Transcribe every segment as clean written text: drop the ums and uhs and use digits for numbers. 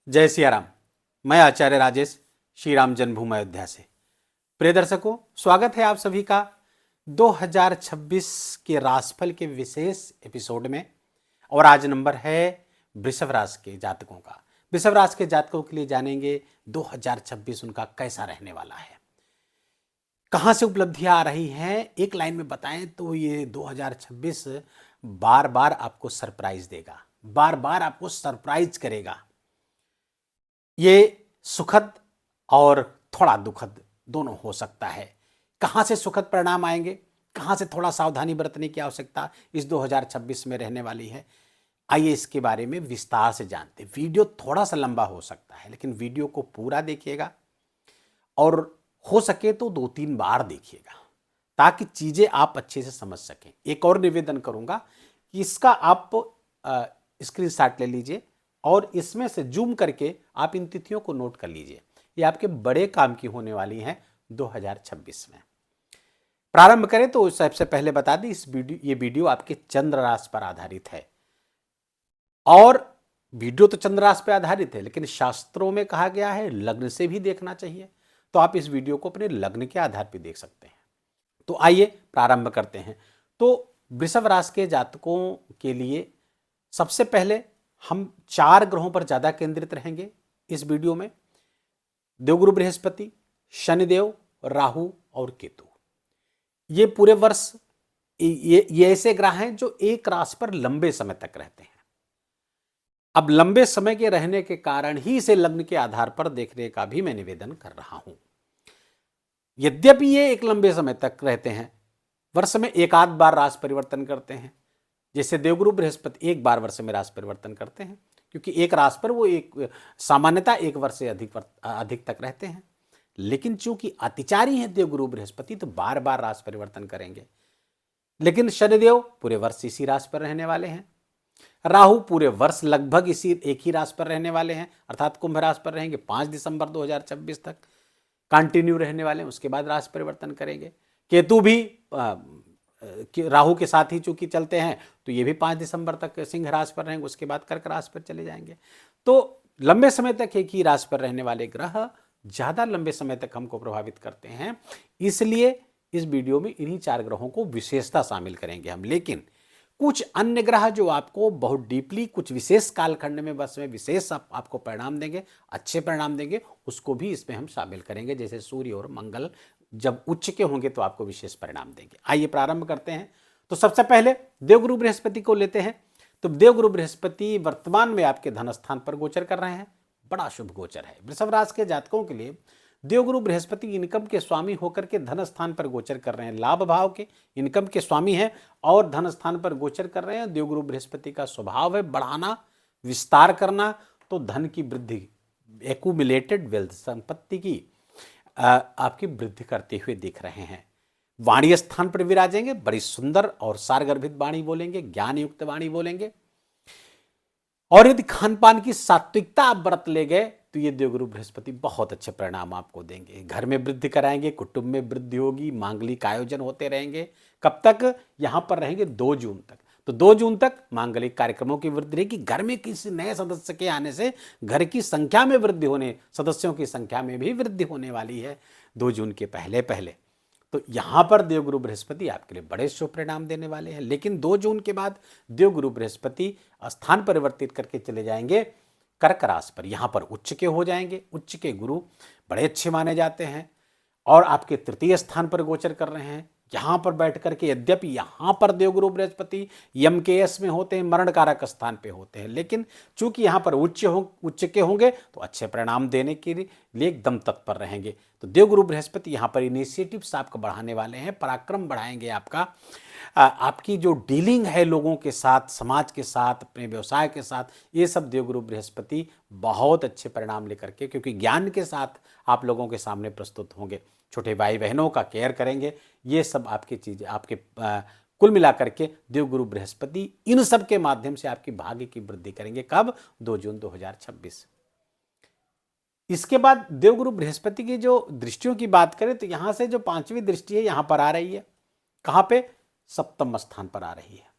जय सिया राम। मैं आचार्य राजेश श्री राम जन्मभूमि अयोध्या से। प्रिय दर्शकों, स्वागत है आप सभी का 2026 के राशिफल के विशेष एपिसोड में। और आज नंबर है वृषभ राशि के जातकों का। वृषभ राशि के जातकों के लिए जानेंगे 2026 उनका कैसा रहने वाला है, कहां से उपलब्धियां आ रही हैं। एक लाइन में बताएं तो ये 2026 बार बार आपको सरप्राइज देगा, बार बार आपको सरप्राइज करेगा। ये सुखद और थोड़ा दुखद दोनों हो सकता है। कहां से सुखद परिणाम आएंगे, कहां से थोड़ा सावधानी बरतने की आवश्यकता इस 2026 में रहने वाली है, आइए इसके बारे में विस्तार से जानते हैं। वीडियो थोड़ा सा लंबा हो सकता है, लेकिन वीडियो को पूरा देखिएगा और हो सके तो 2-3 बार देखिएगा ताकि चीजें आप अच्छे से समझ सकें। एक और निवेदन करूंगा कि इसका आप स्क्रीनशॉट ले लीजिए और इसमें से जूम करके आप इन तिथियों को नोट कर लीजिए। ये आपके बड़े काम की होने वाली हैं 2026 में। प्रारंभ करें तो सबसे पहले बता दें, ये वीडियो आपके चंद्र राशि पर आधारित है। और वीडियो तो चंद्र राशि पर आधारित है, लेकिन शास्त्रों में कहा गया है लग्न से भी देखना चाहिए, तो आप इस वीडियो को अपने लग्न के आधार पर देख सकते हैं। तो आइए प्रारंभ करते हैं। तो वृषभ राशि के जातकों के लिए सबसे पहले हम 4 ग्रहों पर ज्यादा केंद्रित रहेंगे इस वीडियो में। देवगुरु बृहस्पति, शनिदेव, राहु और केतु। ये पूरे वर्ष ये ऐसे ग्रह हैं जो एक राशि पर लंबे समय तक रहते हैं। अब लंबे समय के रहने के कारण ही इसे लग्न के आधार पर देखने का भी मैं निवेदन कर रहा हूं। यद्यपि ये एक लंबे समय तक रहते हैं, वर्ष में एक आध बार राशि परिवर्तन करते हैं। जैसे देवगुरु बृहस्पति एक बार वर्ष में राशि परिवर्तन करते हैं, क्योंकि एक राशि पर वो एक सामान्यता एक वर्ष से अधिक तक रहते हैं। लेकिन चूंकि अतिचारी हैं देवगुरु बृहस्पति, तो बार बार राशि परिवर्तन करेंगे। लेकिन शनिदेव पूरे वर्ष इसी राशि पर रहने वाले हैं। राहु पूरे वर्ष लगभग इसी एक ही राशि पर रहने वाले हैं, अर्थात कुंभ राशि पर रहेंगे 5 दिसंबर 2026 तक कंटिन्यू रहने वाले हैं, उसके बाद राशि परिवर्तन करेंगे। केतु भी राहु के साथ ही चूंकि चलते हैं, तो ये भी 5 दिसंबर तक सिंह राशि पर रहेंगे, उसके बाद कर्क राशि पर चले जाएंगे। तो लंबे समय तक एक ही राशि पर रहने वाले ग्रह ज्यादा लंबे समय तक हमको प्रभावित करते हैं, इसलिए इस वीडियो में इन्हीं 4 ग्रहों को विशेषता शामिल करेंगे हम। लेकिन कुछ अन्य ग्रह जो आपको बहुत डीपली कुछ विशेष कालखंड में बस में विशेष आपको परिणाम देंगे, अच्छे परिणाम देंगे, उसको भी इसमें हम शामिल करेंगे। जैसे सूर्य और मंगल जब उच्च के होंगे तो आपको विशेष परिणाम देंगे। आइए प्रारंभ करते हैं। तो सबसे पहले देवगुरु बृहस्पति को लेते हैं। तो देवगुरु बृहस्पति वर्तमान में आपके धन स्थान पर गोचर कर रहे हैं, बड़ा शुभ गोचर है। वृषभ राशि के जातकों के लिए देवगुरु बृहस्पति इनकम के स्वामी होकर के धन स्थान पर गोचर कर रहे हैं। लाभ भाव के इनकम के स्वामी हैं और धन स्थान पर गोचर कर रहे हैं। देवगुरु बृहस्पति का स्वभाव है बढ़ाना, विस्तार करना, तो धन की वृद्धि, एक्यूमुलेटेड वेल्थ, संपत्ति की आपकी वृद्धि करते हुए दिख रहे हैं। वाणी स्थान पर विराजेंगे, बड़ी सुंदर और सारगर्भित वाणी बोलेंगे, ज्ञान युक्त वाणी बोलेंगे। और यदि खान पान की सात्विकता आप बरत ले गए तो ये देवगुरु बृहस्पति बहुत अच्छे परिणाम आपको देंगे। घर में वृद्धि कराएंगे, कुटुंब में वृद्धि होगी, मांगलिक आयोजन होते रहेंगे। कब तक? यहां पर रहेंगे 2 जून तक। तो 2 जून तक मांगलिक कार्यक्रमों की वृद्धि रहेगी। घर में किसी नए सदस्य के आने से घर की संख्या में वृद्धि होने, सदस्यों की संख्या में भी वृद्धि होने वाली है 2 जून के पहले पहले। तो यहां पर देवगुरु बृहस्पति आपके लिए बड़े शुभ परिणाम देने वाले हैं। लेकिन 2 जून के बाद देवगुरु बृहस्पति स्थान परिवर्तित करके चले जाएंगे कर्क राशि पर। यहां पर उच्च के हो जाएंगे। उच्च के गुरु बड़े अच्छे माने जाते हैं और आपके तृतीय स्थान पर गोचर कर रहे हैं। यहां पर बैठ करके, यद्यपि यहां पर देवगुरु बृहस्पति यम के यश में होते हैं, मरण कारक स्थान पे होते हैं, लेकिन चूंकि यहां पर उच्च के होंगे तो अच्छे परिणाम देने के लिए एकदम तत्पर रहेंगे। तो देवगुरु बृहस्पति यहां पर इनिशिएटिव्स आपको बढ़ाने वाले हैं, पराक्रम बढ़ाएंगे आपका। आपकी जो डीलिंग है लोगों के साथ, समाज के साथ, अपने व्यवसाय के साथ, ये सब देवगुरु बृहस्पति बहुत अच्छे परिणाम लेकर के, क्योंकि ज्ञान के साथ आप लोगों के सामने प्रस्तुत होंगे। छोटे भाई बहनों का केयर करेंगे। ये सब आपकी चीजें आपके कुल मिलाकर के देवगुरु बृहस्पति इन सब के माध्यम से आपकी भाग्य की वृद्धि करेंगे। कब? 2 जून 2026। इसके बाद देवगुरु बृहस्पति की जो दृष्टियों की बात करें तो यहां से जो 5वीं दृष्टि है यहां पर आ रही है। कहां पे? 7वें स्थान पर आ रही है।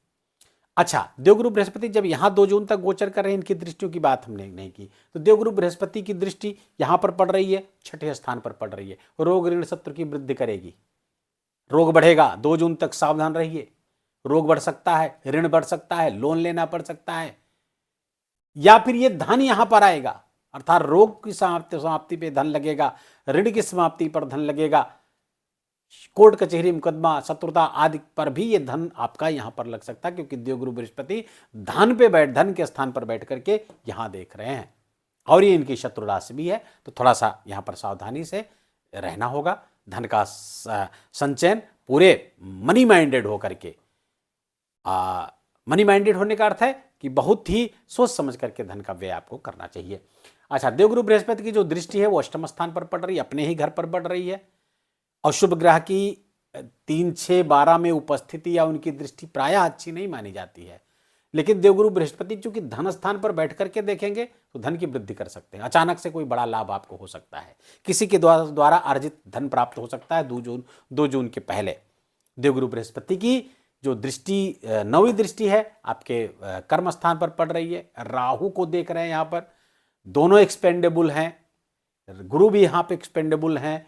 अच्छा, देवगुरु बृहस्पति जब यहां 2 जून तक गोचर कर रहे हैं, इनकी दृष्टियों की बात हमने नहीं की, तो देवगुरु बृहस्पति की दृष्टि यहां पर पड़ रही है, छठे स्थान पर पड़ रही है, रोग ऋण शत्रु की वृद्धि करेगी, रोग बढ़ेगा। 2 जून तक सावधान रहिए, रोग बढ़ सकता है, ऋण बढ़ सकता है, लोन लेना पड़ सकता है, या फिर ये धन यहां पर आएगा, अर्थात रोग की समाप्ति पे धन लगेगा, ऋण की समाप्ति पर धन लगेगा, कोर्ट कचहरी मुकदमा शत्रुता आदि पर भी ये धन आपका यहां पर लग सकता है, क्योंकि देवगुरु बृहस्पति धन के स्थान पर बैठ करके यहां देख रहे हैं, और ये इनकी शत्रु राशि भी है, तो थोड़ा सा यहां पर सावधानी से रहना होगा। धन का संचयन पूरे मनी माइंडेड होकर के, मनी माइंडेड होने का अर्थ है कि बहुत ही सोच समझ करके धन का व्यय आपको करना चाहिए। अच्छा, देवगुरु बृहस्पति की जो दृष्टि है वो अष्टम स्थान पर पड़ रही है, अपने ही घर पर पड़ रही है। अशुभ ग्रह की 3, 6, 12 में उपस्थिति या उनकी दृष्टि प्रायः अच्छी नहीं मानी जाती है, लेकिन देवगुरु बृहस्पति चूंकि धन स्थान पर बैठ करके देखेंगे तो धन की वृद्धि कर सकते हैं। अचानक से कोई बड़ा लाभ आपको हो सकता है, किसी के द्वारा अर्जित धन प्राप्त हो सकता है 2 जून के पहले। देवगुरु बृहस्पति की जो दृष्टि 9वीं दृष्टि है आपके कर्म स्थान पर पड़ रही है, राहु को देख रहे हैं यहां पर, दोनों एक्सपेंडेबल हैं, गुरु भी यहां पे एक्सपेंडेबल हैं,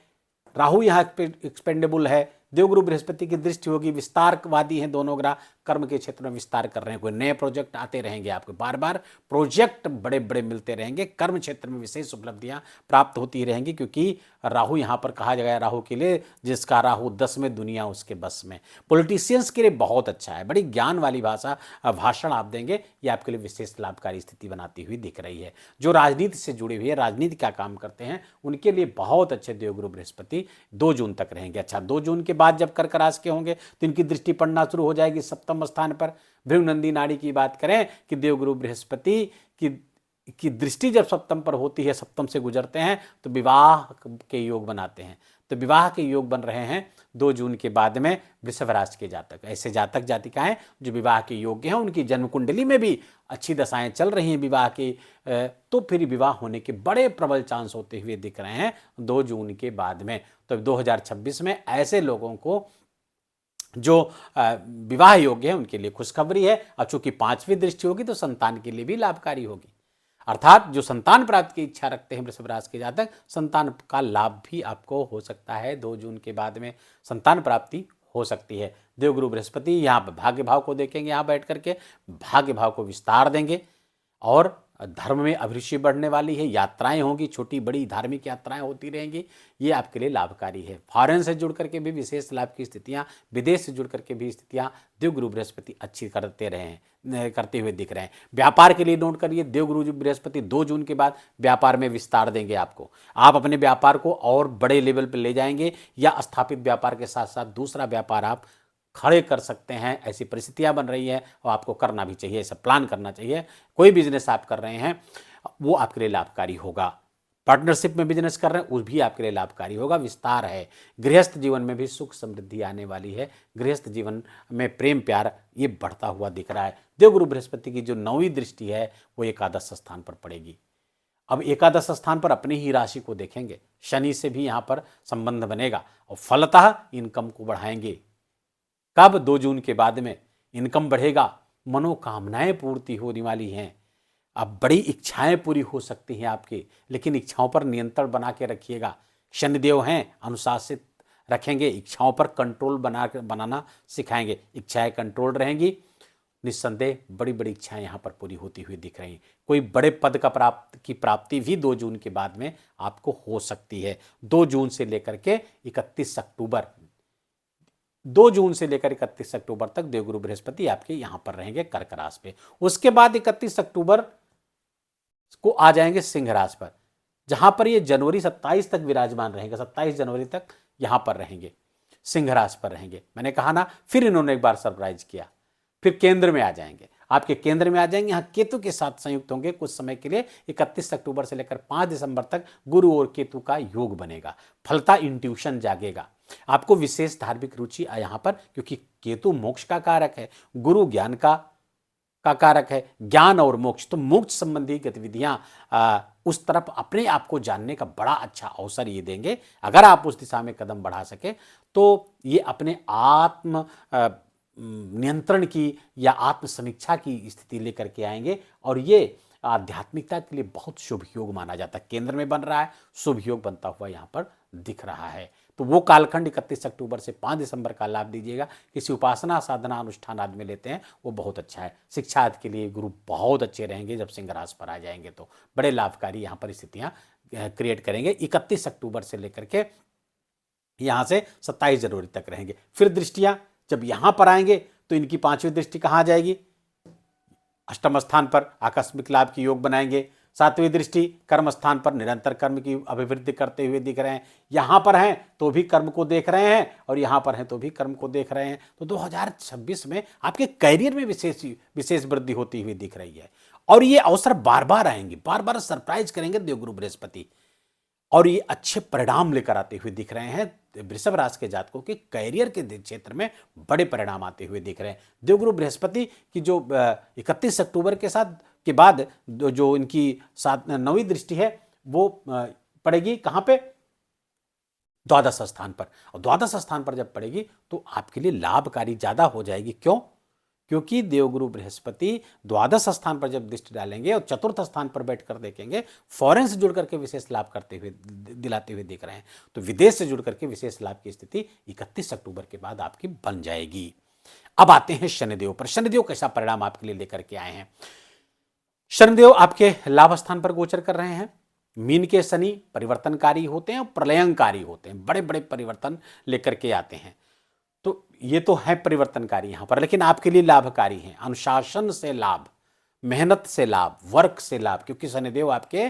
राहु यहां एक्सपेंडेबल है। देवगुरु बृहस्पति की दृष्टि होगी, विस्तारवादी हैं दोनों ग्रह, कर्म के क्षेत्र में विस्तार कर रहे हैं, कोई नए प्रोजेक्ट आते रहेंगे आपको, बार बार प्रोजेक्ट बड़े बड़े मिलते रहेंगे, कर्म क्षेत्र में विशेष उपलब्धियां प्राप्त होती रहेंगी, क्योंकि राहु यहां पर कहा जाएगा राहु के लिए जिसका राहु 10 में दुनिया उसके बस में। पॉलिटिशियंस के लिए बहुत अच्छा है, बड़ी ज्ञान वाली भाषण आप देंगे, ये आपके लिए विशेष लाभकारी स्थिति बनाती हुई दिख रही है। जो राजनीति से जुड़े हुए, राजनीति का काम करते हैं, उनके लिए बहुत अच्छे देवगुरु बृहस्पति 2 जून तक रहेंगे। अच्छा, 2 जून के बाद जब कर्क राशि के होंगे तो इनकी दृष्टि पड़ना शुरू हो जाएगी सप्तम स्थान पर। भृगुनंदी नाड़ी की बात करें कि देवगुरु बृहस्पति की दृष्टि जब सप्तम पर होती है, सप्तम से गुजरते हैं तो विवाह के योग बनाते हैं, तो विवाह के योग बन रहे हैं 2 जून के बाद में वृषभ राशि के जातक। ऐसे जातक जातिकाएं जो विवाह के योग्य हैं, उनकी जन्म कुंडली में भी अच्छी दशाएं चल रही हैं विवाह की, तो फिर विवाह होने के बड़े प्रबल चांस होते हुए दिख रहे हैं 2 जून के बाद में। तो 2026 में ऐसे लोगों को जो विवाह योग्य है उनके लिए खुशखबरी है, और चूंकि 5वीं दृष्टि होगी तो संतान के लिए भी लाभकारी होगी, अर्थात जो संतान प्राप्ति की इच्छा रखते हैं वृषभ राशि के जातक, संतान का लाभ भी आपको हो सकता है। 2 जून के बाद में संतान प्राप्ति हो सकती है। देवगुरु बृहस्पति यहाँ पर भाग्य भाव को देखेंगे, यहाँ बैठ करके भाग्य भाव को विस्तार देंगे, और धर्म में अभिरुचि बढ़ने वाली है, यात्राएं होंगी, छोटी बड़ी धार्मिक यात्राएं होती रहेंगी, ये आपके लिए लाभकारी है। फॉरेन से जुड़ करके भी विशेष लाभ की स्थितियां, विदेश से जुड़ करके भी स्थितियां देवगुरु बृहस्पति अच्छी करते हुए दिख रहे हैं। व्यापार के लिए नोट करिए, देवगुरु बृहस्पति 2 जून के बाद व्यापार में विस्तार देंगे आपको, आप अपने व्यापार को और बड़े लेवल पर ले जाएंगे, या स्थापित व्यापार के साथ साथ दूसरा व्यापार आप खड़े कर सकते हैं, ऐसी परिस्थितियां बन रही है, और आपको करना भी चाहिए, ऐसा प्लान करना चाहिए। कोई बिजनेस आप कर रहे हैं वो आपके लिए लाभकारी होगा, पार्टनरशिप में बिजनेस कर रहे हैं वो भी आपके लिए लाभकारी होगा। विस्तार है, गृहस्थ जीवन में भी सुख समृद्धि आने वाली है, गृहस्थ जीवन में प्रेम प्यार ये बढ़ता हुआ दिख रहा है। देवगुरु बृहस्पति की जो 9वीं दृष्टि है वो एकादश स्थान पर पड़ेगी। अब एकादश स्थान पर अपनी ही राशि को देखेंगे, शनि से भी यहाँ पर संबंध बनेगा, और फलतः इनकम को बढ़ाएंगे। कब? 2 जून के बाद में इनकम बढ़ेगा, मनोकामनाएं पूर्ति होने वाली हैं, अब बड़ी इच्छाएं पूरी हो सकती हैं आपकी, लेकिन इच्छाओं पर नियंत्रण बना के रखिएगा। शनिदेव हैं, अनुशासित रखेंगे, इच्छाओं पर कंट्रोल बनाना सिखाएंगे, इच्छाएं कंट्रोल रहेंगी, निस्संदेह बड़ी बड़ी इच्छाएं यहाँ पर पूरी होती हुई दिख रही हैं। कोई बड़े पद का प्राप्ति भी 2 जून के बाद में आपको हो सकती है। 2 जून से लेकर के 31 अक्टूबर 2 जून से लेकर 31 अक्टूबर तक देवगुरु बृहस्पति आपके यहां पर रहेंगे कर्क राशि पे। उसके बाद 31 अक्टूबर को आ जाएंगे सिंह राशि पर, जहां पर ये जनवरी 27 तक विराजमान रहेंगे, 27 जनवरी तक यहां पर रहेंगे, सिंह राशि पर रहेंगे। मैंने कहा ना, फिर इन्होंने एक बार सरप्राइज किया, फिर केंद्र में आ जाएंगे, आपके केंद्र में आ जाएंगे, यहाँ केतु के साथ संयुक्त होंगे कुछ समय के लिए। 31 अक्टूबर से लेकर 5 दिसंबर तक गुरु और केतु का योग बनेगा, फलता इंट्यूशन जागेगा, आपको विशेष धार्मिक रुचि यहाँ पर, क्योंकि केतु मोक्ष का कारक है, गुरु ज्ञान का कारक है, ज्ञान और मोक्ष, तो मोक्ष संबंधी गतिविधियां उस तरफ अपने आप को जानने का बड़ा अच्छा अवसर ये देंगे। अगर आप उस दिशा में कदम बढ़ा सके तो ये अपने आत्म नियंत्रण की या आत्म समीक्षा की स्थिति लेकर के आएंगे और ये आध्यात्मिकता के लिए बहुत शुभ योग माना जाता है। केंद्र में बन रहा है, शुभ योग बनता हुआ यहाँ पर दिख रहा है। तो वो कालखंड 31 अक्टूबर से 5 दिसंबर का लाभ दीजिएगा। किसी उपासना साधना अनुष्ठान आदि में लेते हैं वो बहुत अच्छा है। शिक्षा आदि के लिए गुरु बहुत अच्छे रहेंगे। जब सिंह राशि पर आ जाएंगे तो बड़े लाभकारी यहाँ पर स्थितियाँ क्रिएट करेंगे। 31 अक्टूबर से लेकर के यहाँ से 27 जनवरी तक रहेंगे। फिर दृष्टियाँ जब यहाँ पर आएंगे तो इनकी 5वीं दृष्टि कहाँ जाएगी? अष्टम स्थान पर आकस्मिक लाभ की योग बनाएंगे। 7वीं दृष्टि कर्म स्थान पर निरंतर कर्म की अभिवृद्धि करते हुए दिख रहे हैं। यहाँ पर हैं तो भी कर्म को देख रहे हैं और यहाँ पर हैं तो भी कर्म को देख रहे हैं। तो 2026 में आपके करियर में विशेष वृद्धि होती हुई दिख रही है और ये अवसर बार बार आएंगे, बार बार सरप्राइज करेंगे देवगुरु बृहस्पति और ये अच्छे परिणाम लेकर आते हुए दिख रहे हैं। वृषभ राशि के जातकों के कैरियर के क्षेत्र में बड़े परिणाम आते हुए दिख रहे हैं। देवगुरु बृहस्पति की जो 31 अक्टूबर के बाद जो इनकी 9वीं दृष्टि है वो पड़ेगी कहाँ पे? द्वादश स्थान पर। और द्वादश स्थान पर जब पड़ेगी तो आपके लिए लाभकारी ज्यादा हो जाएगी। क्यों? क्योंकि देवगुरु बृहस्पति द्वादश स्थान पर जब दृष्टि डालेंगे और चतुर्थ स्थान पर बैठकर देखेंगे, फॉरेन से जुड़ करके विशेष लाभ करते हुए दिलाते हुए दिख रहे हैं। तो विदेश से जुड़ करके विशेष लाभ की स्थिति 31 अक्टूबर के बाद आपकी बन जाएगी। अब आते हैं शनिदेव पर। शनिदेव कैसा परिणाम आपके लिए लेकर के आए हैं? शनिदेव आपके लाभ स्थान पर गोचर कर रहे हैं। मीन के शनि परिवर्तनकारी होते हैं और प्रलयंकारी होते हैं, बड़े बड़े परिवर्तन लेकर के आते हैं। तो ये तो है परिवर्तनकारी यहां पर, लेकिन आपके लिए लाभकारी हैं। अनुशासन से लाभ, मेहनत से लाभ, वर्क से लाभ, क्योंकि शनिदेव आपके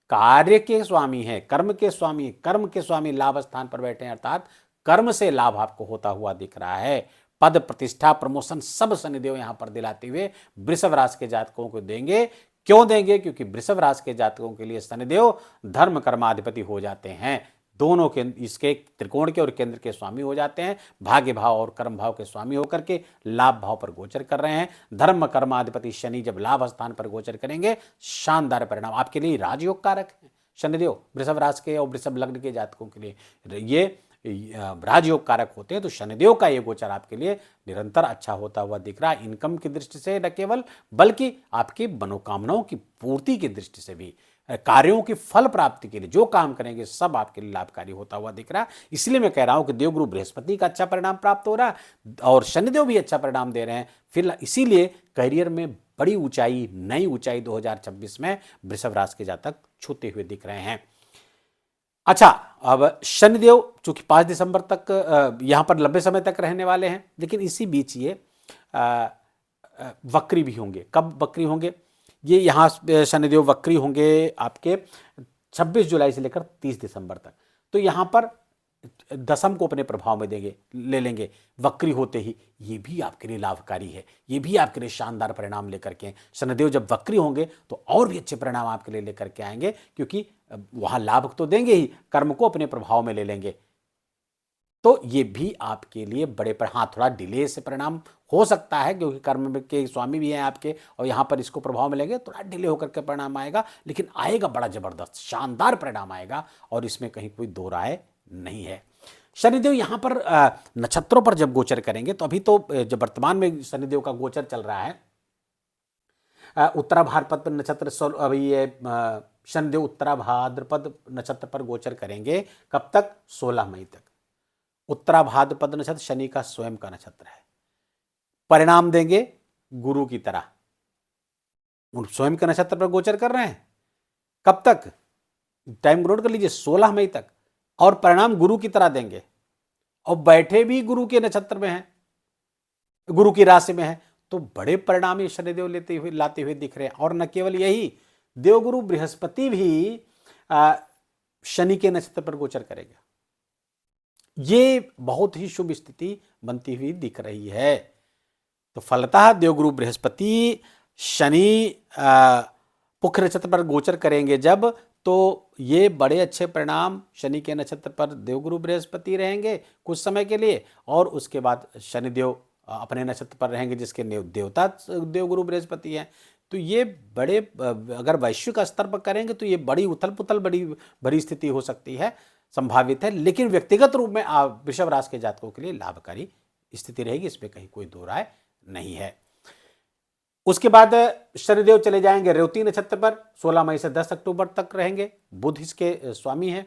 कार्य के स्वामी है, कर्म के स्वामी, कर्म के स्वामी लाभ स्थान पर बैठे हैं, अर्थात कर्म से लाभ आपको होता हुआ दिख रहा है। पद प्रतिष्ठा प्रमोशन सब शनिदेव यहां पर दिलाते हुए वृषभ राशि के जातकों को देंगे। क्यों देंगे? क्योंकि वृषभ राशि के जातकों के लिए शनिदेव धर्म कर्माधिपति हो जाते हैं। दोनों के इसके त्रिकोण के और केंद्र के स्वामी हो जाते हैं। भाग्य भाव और कर्म भाव के स्वामी होकर के लाभ भाव पर गोचर कर रहे हैं। धर्म कर्माधिपति शनि जब लाभ स्थान पर गोचर करेंगे, शानदार परिणाम आपके लिए राजयोग कारक है। शनिदेव वृषभ राशि के और वृषभ लग्न के जातकों के लिए ये राजयोग कारक होते हैं। तो शनिदेव का ये गोचर आपके लिए निरंतर अच्छा होता हुआ दिख रहा है। इनकम की दृष्टि से न केवल, बल्कि आपकी मनोकामनाओं की पूर्ति की दृष्टि से भी, कार्यों की फल प्राप्ति के लिए जो काम करेंगे सब आपके लिए लाभकारी होता हुआ दिख रहा है। इसलिए मैं कह रहा हूं कि देवगुरु बृहस्पति का अच्छा परिणाम प्राप्त हो रहा है और शनिदेव भी अच्छा परिणाम दे रहे हैं। फिर इसीलिए करियर में बड़ी ऊंचाई, नई ऊंचाई 2026 में वृषभ राशि के जातक छूते हुए दिख रहे हैं। अच्छा, अब शनिदेव चूंकि 5 दिसंबर तक यहां पर लंबे समय तक रहने वाले हैं, लेकिन इसी बीच ये वक्री भी होंगे। कब वक्री होंगे? ये यहाँ शनिदेव वक्री होंगे आपके 26 जुलाई से लेकर 30 दिसंबर तक। तो यहाँ पर दशम को अपने प्रभाव में ले लेंगे वक्री होते ही। ये भी आपके लिए लाभकारी है, ये भी आपके लिए शानदार परिणाम लेकर के। शनिदेव जब वक्री होंगे तो और भी अच्छे परिणाम आपके लिए लेकर के आएंगे, क्योंकि वहां लाभ तो देंगे ही, कर्म को अपने प्रभाव में ले लेंगे। तो ये भी आपके लिए बड़े थोड़ा डिले से परिणाम हो सकता है, क्योंकि कर्म के स्वामी भी हैं आपके और यहाँ पर इसको प्रभाव में लेंगे, थोड़ा डिले होकर के परिणाम आएगा, लेकिन आएगा बड़ा जबरदस्त शानदार परिणाम आएगा और इसमें कहीं कोई दो राय नहीं है। शनिदेव यहाँ पर नक्षत्रों पर जब गोचर करेंगे, तो अभी तो जब वर्तमान में शनिदेव का गोचर चल रहा है, उत्तरा भाद्रपद नक्षत्र, अभी ये शनिदेव उत्तरा भाद्रपद नक्षत्र पर गोचर करेंगे। कब तक? 16 मई तक। उत्तरा भाद्रपद नक्षत्र शनि का स्वयं का नक्षत्र है। परिणाम देंगे गुरु की तरह। स्वयं के नक्षत्र पर गोचर कर रहे हैं। कब तक? टाइम नोट कर लीजिए, 16 मई तक। और परिणाम गुरु की तरह देंगे और बैठे भी गुरु के नक्षत्र में हैं, गुरु की राशि में हैं। तो बड़े परिणाम ये शनिदेव लाते हुए दिख रहे हैं। और न केवल यही, देवगुरु बृहस्पति भी शनि के नक्षत्र पर गोचर करेगा। ये बहुत ही शुभ स्थिति बनती हुई दिख रही है। तो फलतः देवगुरु बृहस्पति शनि पुष्य नक्षत्र पर गोचर करेंगे जब, तो ये बड़े अच्छे परिणाम शनि के नक्षत्र पर देवगुरु बृहस्पति रहेंगे कुछ समय के लिए, और उसके बाद शनिदेव अपने नक्षत्र पर रहेंगे जिसके देवता देवगुरु बृहस्पति हैं। तो ये बड़े, अगर वैश्विक स्तर पर करेंगे तो ये बड़ी उथल पुथल बड़ी बड़ी स्थिति हो सकती है, संभावित है। लेकिन व्यक्तिगत रूप में वृषभ राशि के जातकों के लिए लाभकारी स्थिति रहेगी, इसमें कहीं कोई दो राय नहीं है। उसके बाद शनिदेव चले जाएंगे रेवती नक्षत्र पर, 16 मई से 10 अक्टूबर तक रहेंगे। बुध इसके स्वामी हैं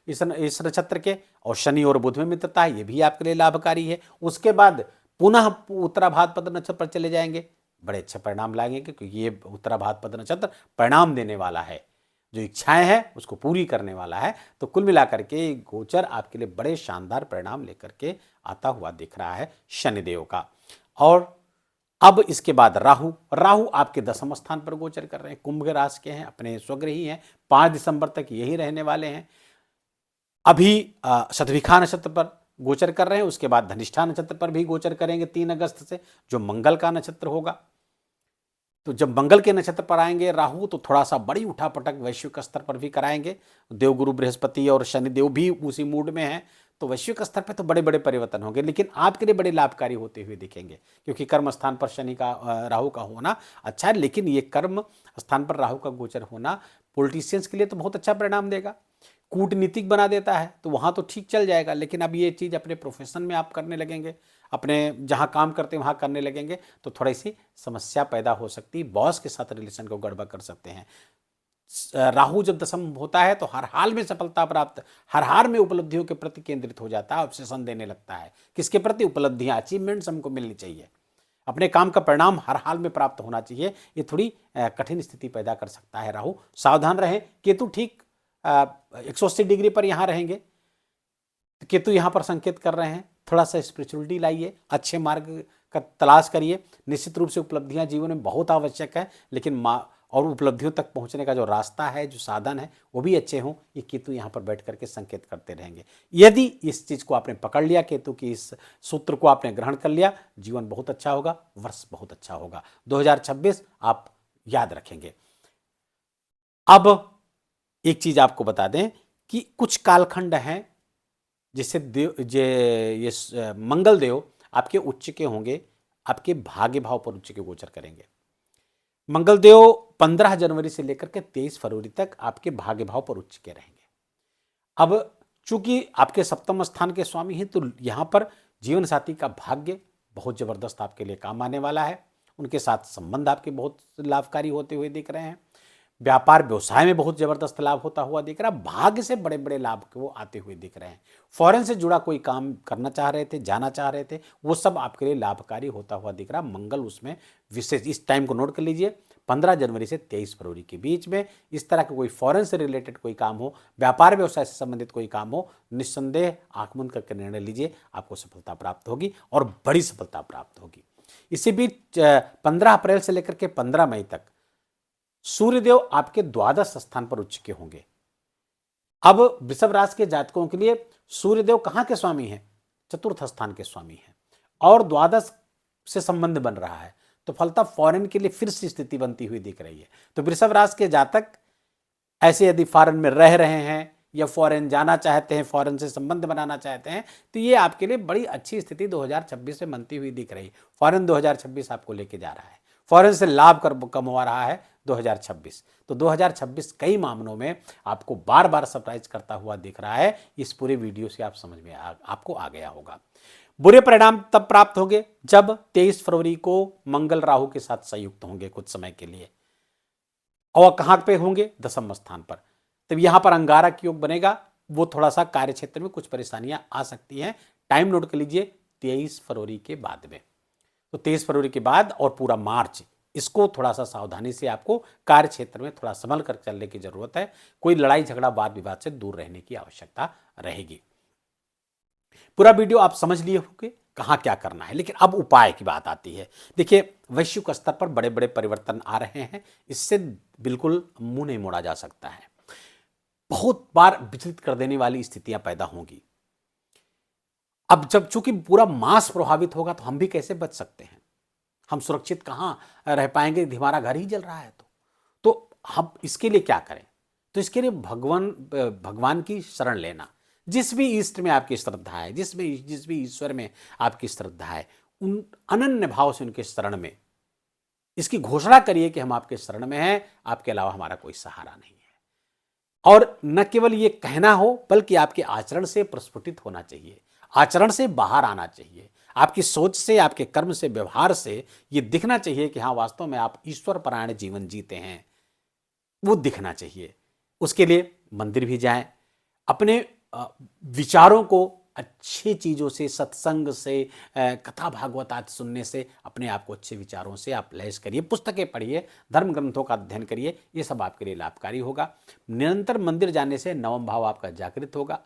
इस नक्षत्र के, और शनि और बुध में मित्रता है, ये भी आपके लिए लाभकारी है। उसके बाद पुनः उत्तरा भाद्रपद नक्षत्र पर चले जाएंगे, बड़े अच्छे परिणाम लाएंगे, क्योंकि ये उत्तरा भाद्रपद नक्षत्र परिणाम देने वाला है, जो इच्छाएं हैं उसको पूरी करने वाला है। तो कुल मिलाकर के गोचर आपके लिए बड़े शानदार परिणाम लेकर के आता हुआ दिख रहा है शनिदेव का। और अब इसके बाद राहु आपके 10वें स्थान पर गोचर कर रहे हैं, कुंभ राशि के हैं, अपने स्वग्रही हैं, 5 दिसंबर तक यही रहने वाले हैं। अभी शतभिखा नक्षत्र पर गोचर कर रहे हैं, उसके बाद धनिष्ठा नक्षत्र पर भी गोचर करेंगे 3 अगस्त से, जो मंगल का नक्षत्र होगा। तो जब मंगल के नक्षत्र पर आएंगे राहु, तो थोड़ा सा बड़ी उठापटक वैश्विक स्तर पर भी कराएंगे। देवगुरु बृहस्पति और शनिदेव भी उसी मूड में हैं, तो वैश्विक स्तर पर तो बड़े बड़े परिवर्तन होंगे, लेकिन आपके लिए बड़े लाभकारी होते हुए दिखेंगे, क्योंकि कर्म स्थान पर शनि का राहु का होना अच्छा है। लेकिन ये कर्म स्थान पर राहु का गोचर होना पॉलिटिशियंस के लिए तो बहुत अच्छा परिणाम देगा, कूटनीतिक बना देता है, तो वहाँ तो ठीक चल जाएगा। लेकिन अब ये चीज़ अपने प्रोफेशन में आप करने लगेंगे, अपने जहाँ काम करते हैं वहाँ करने लगेंगे, तो थोड़ी सी समस्या पैदा हो सकती है, बॉस के साथ रिलेशन को गड़बड़ कर सकते हैं। राहु जब दशम होता है तो हर हाल में सफलता प्राप्त, हर हाल में उपलब्धियों के प्रति केंद्रित हो जाता है, ऑब्सेशन देने लगता है। किसके प्रति? उपलब्धियां, अचीवमेंट्स हमको मिलनी चाहिए, अपने काम का परिणाम हर हाल में प्राप्त होना चाहिए। ये थोड़ी कठिन स्थिति पैदा कर सकता है राहु, सावधान रहें। केतु ठीक 180 डिग्री पर यहाँ रहेंगे, केतु यहाँ पर संकेत कर रहे हैं, थोड़ा सा स्पिरिचुअलिटी लाइए, अच्छे मार्ग का तलाश करिए। निश्चित रूप से उपलब्धियां जीवन में बहुत आवश्यक है, लेकिन और उपलब्धियों तक पहुंचने का जो रास्ता है, जो साधन है, वो भी अच्छे हों। ये केतु यहाँ पर बैठ करके संकेत करते रहेंगे। यदि इस चीज़ को आपने पकड़ लिया, केतु की इस सूत्र को आपने ग्रहण कर लिया, जीवन बहुत अच्छा होगा, वर्ष बहुत अच्छा होगा, 2026 आप याद रखेंगे। अब एक चीज आपको बता दें कि कुछ कालखंड हैं जिससे ये मंगल देव आपके उच्च के होंगे, आपके भाग्य भाव पर उच्च के गोचर करेंगे। मंगल देव 15 जनवरी से लेकर के 23 फरवरी तक आपके भाग्य भाव पर उच्च के रहेंगे। अब चूंकि आपके 7वें स्थान के स्वामी हैं, तो यहां पर जीवन साथी का भाग्य बहुत जबरदस्त आपके लिए काम आने वाला है। उनके साथ संबंध आपके बहुत लाभकारी होते हुए दिख रहे हैं। व्यापार व्यवसाय में बहुत जबरदस्त लाभ होता हुआ दिख रहा है। भाग्य से बड़े बड़े लाभ वो आते हुए दिख रहे हैं। फॉरेन से जुड़ा कोई काम करना चाह रहे थे, जाना चाह रहे थे, वो सब आपके लिए लाभकारी होता हुआ दिख रहा है। मंगल उसमें विशेष, इस टाइम को नोट कर लीजिए, 15 जनवरी से 23 फरवरी के बीच में इस तरह का कोई फॉरेन से रिलेटेड कोई काम हो, व्यापार व्यवसाय से संबंधित कोई काम हो, निस्संदेह आंख बंद करके निर्णय लीजिए, आपको सफलता प्राप्त होगी और बड़ी सफलता प्राप्त होगी। इसी बीच 15 अप्रैल से लेकर के 15 मई तक सूर्यदेव आपके 12 स्थान पर उच्च के होंगे। अब वृषभ राशि के जातकों के लिए सूर्यदेव कहां के स्वामी हैं? 4th स्थान के स्वामी हैं, और 12 से संबंध बन रहा है, तो फलतः फॉरेन के लिए फिर से स्थिति बनती हुई दिख रही है। तो वृषभ राशि के जातक ऐसे यदि फॉरेन में रह रहे हैं या फॉरेन जाना चाहते हैं, फॉरेन से संबंध बनाना चाहते हैं, तो ये आपके लिए बड़ी अच्छी स्थिति 2026 में बनती हुई दिख रही है। फॉरेन 2026 आपको लेके जा रहा है, फॉरेन से लाभ कमवा रहा है 2026। तो 2026 कई मामलों में आपको बार बार सरप्राइज करता हुआ दिख रहा है। इस पूरे वीडियो से आप समझ में आपको आ गया होगा। बुरे परिणाम तब प्राप्त होंगे जब 23 फरवरी को मंगल राहु के साथ संयुक्त होंगे कुछ समय के लिए, और कहां पे होंगे? 10वें स्थान पर। तब यहां पर अंगारक योग बनेगा, वो थोड़ा सा कार्य क्षेत्र में कुछ परेशानियां आ सकती हैं। टाइम नोट कर लीजिए, 23 फरवरी के बाद में। तो 23 फरवरी के बाद और पूरा मार्च, इसको थोड़ा सा सावधानी से आपको कार्य क्षेत्र में थोड़ा संभल कर चलने की जरूरत है। कोई लड़ाई झगड़ा वाद विवाद से दूर रहने की आवश्यकता रहेगी। पूरा वीडियो आप समझ लिए होंगे कहां क्या करना है, लेकिन अब उपाय की बात आती है। देखिए, वैश्विक स्तर पर बड़े बड़े परिवर्तन आ रहे हैं, इससे बिल्कुल मुंह नहीं मोड़ा जा सकता है। बहुत बार विचलित कर देने वाली स्थितियां पैदा होंगी। अब जब चूंकि पूरा मास प्रभावित होगा, तो हम भी कैसे बच सकते हैं? हम सुरक्षित कहां रह पाएंगे? हमारा घर ही जल रहा है। तो हम इसके लिए क्या करें? तो इसके लिए भगवान की शरण लेना। जिस भी इष्ट में आपकी श्रद्धा है, जिस भी ईश्वर में आपकी श्रद्धा है, उन अनन्य भाव से उनके शरण में इसकी घोषणा करिए कि हम आपके शरण में हैं, आपके अलावा हमारा कोई सहारा नहीं है। और न केवल ये कहना हो, बल्कि आपके आचरण से प्रस्फुटित होना चाहिए, आचरण से बाहर आना चाहिए। आपकी सोच से, आपके कर्म से, व्यवहार से ये दिखना चाहिए कि हाँ वास्तव में आप ईश्वर परायण जीवन जीते हैं, वो दिखना चाहिए। उसके लिए मंदिर भी जाएं, अपने विचारों को अच्छी चीज़ों से, सत्संग से, कथा भागवत आदि सुनने से अपने आप को अच्छे विचारों से आप लैस करिए, पुस्तकें पढ़िए, धर्म ग्रंथों का अध्ययन करिए, ये सब आपके लिए लाभकारी होगा। निरंतर मंदिर जाने से नवम भाव आपका जागृत होगा,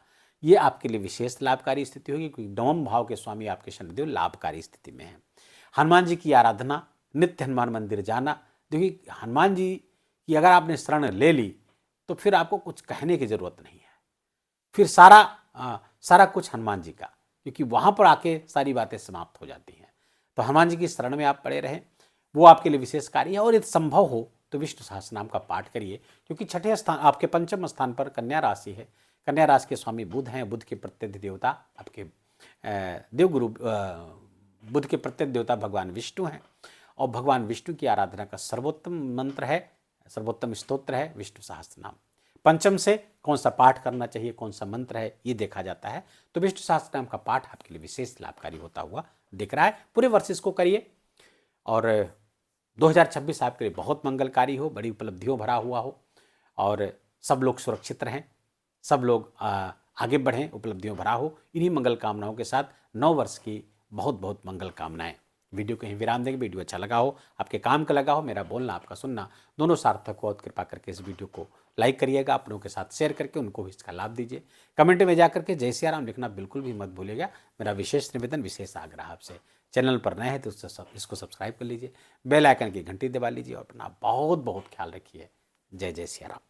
ये आपके लिए विशेष लाभकारी स्थिति होगी, क्योंकि नवम भाव के स्वामी आपके शनिदेव लाभकारी स्थिति में हैं। हनुमान जी की आराधना, नित्य हनुमान मंदिर जाना। देखिए हनुमान जी की अगर आपने शरण ले ली तो फिर आपको कुछ कहने की जरूरत नहीं है, फिर सारा कुछ हनुमान जी का, क्योंकि वहां पर आके सारी बातें समाप्त हो जाती हैं। तो हनुमान जी की शरण में आप पड़े रहें, वो आपके लिए विशेष कार्य है। और यदि संभव हो तो विष्णु सहस्त्रनाम का पाठ करिए, क्योंकि छठे स्थान, आपके पंचम स्थान पर कन्या राशि है। कन्या राशि के स्वामी बुध हैं, बुध के प्रत्येक देवता आपके देवगुरु, बुध के प्रत्येक देवता भगवान विष्णु हैं, और भगवान विष्णु की आराधना का सर्वोत्तम मंत्र है, सर्वोत्तम स्तोत्र है विष्णु सहस्त्रनाम। पंचम से कौन सा पाठ करना चाहिए, कौन सा मंत्र है, ये देखा जाता है। तो विष्णु सहस्त्रनाम का पाठ आपके लिए विशेष लाभकारी होता हुआ दिख रहा है। पूरे वर्ष इसको करिए और 2026 आपके लिए बहुत मंगलकारी हो, बड़ी उपलब्धियों भरा हुआ हो, और सब लोग सुरक्षित रहें, सब लोग आगे बढ़ें, उपलब्धियों भरा हो। इन्हीं मंगल कामनाओं के साथ नव वर्ष की बहुत बहुत मंगल कामनाएं। वीडियो कहीं विराम देंगे। वीडियो अच्छा लगा हो, आपके काम का लगा हो, मेरा बोलना आपका सुनना दोनों सार्थक हो, और कृपा करके इस वीडियो को लाइक करिएगा, अपनों के साथ शेयर करके उनको भी इसका लाभ दीजिए। कमेंट में जाकर के जय सिया राम लिखना बिल्कुल भी मत भूलिएगा, मेरा विशेष निवेदन, विशेष आग्रह आपसे। चैनल पर नए हैं तो इसको सब्सक्राइब कर लीजिए, बेल आइकन की घंटी दबा लीजिए, और अपना बहुत बहुत ख्याल रखिए। जय जय सिया राम।